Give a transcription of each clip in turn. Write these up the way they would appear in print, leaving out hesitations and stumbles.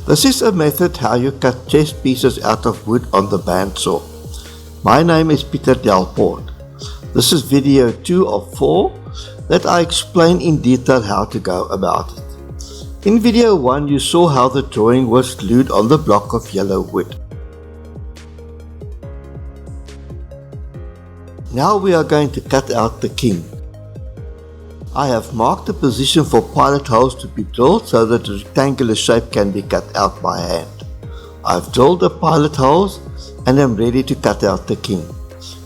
This is a method how you cut chest pieces out of wood on the bandsaw. My name is Pieter Delpoort. This is video 2 of 4 that I explain in detail how to go about it. In video 1 you saw how the drawing was glued on the block of yellow wood. Now we are going to cut out the king. I have marked the position for pilot holes to be drilled so that the rectangular shape can be cut out by hand. I've drilled the pilot holes and am ready to cut out the king.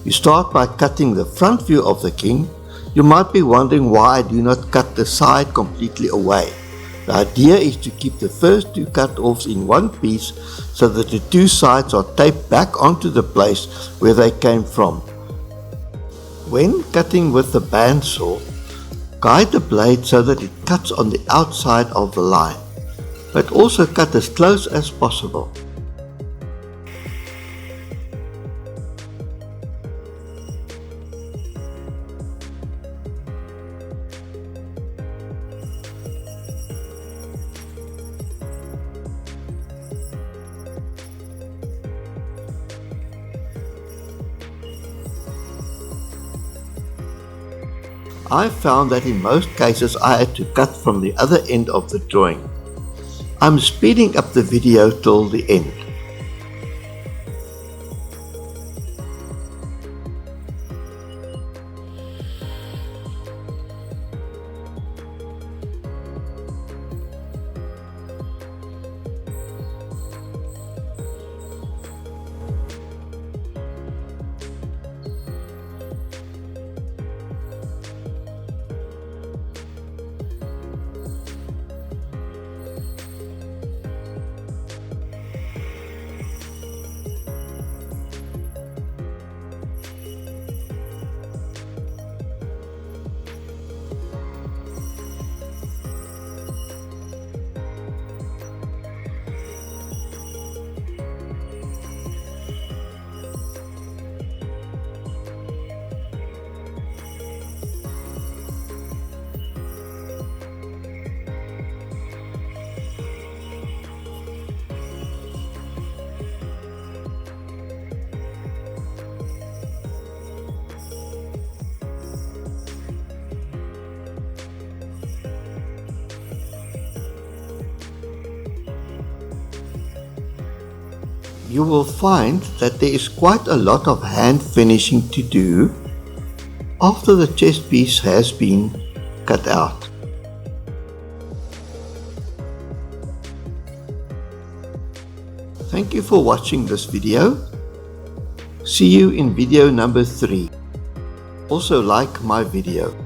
You start by cutting the front view of the king. You might be wondering why I do not cut the side completely away. The idea is to keep the first two cut-offs in one piece so that the two sides are taped back onto the place where they came from. When cutting with the bandsaw, guide the blade so that it cuts on the outside of the line, but also cut as close as possible. I found that in most cases I had to cut from the other end of the drawing. I'm speeding up the video till the end. You will find that there is quite a lot of hand finishing to do after the chest piece has been cut out. Thank you for watching this video. See you in video number 3. Also like my video.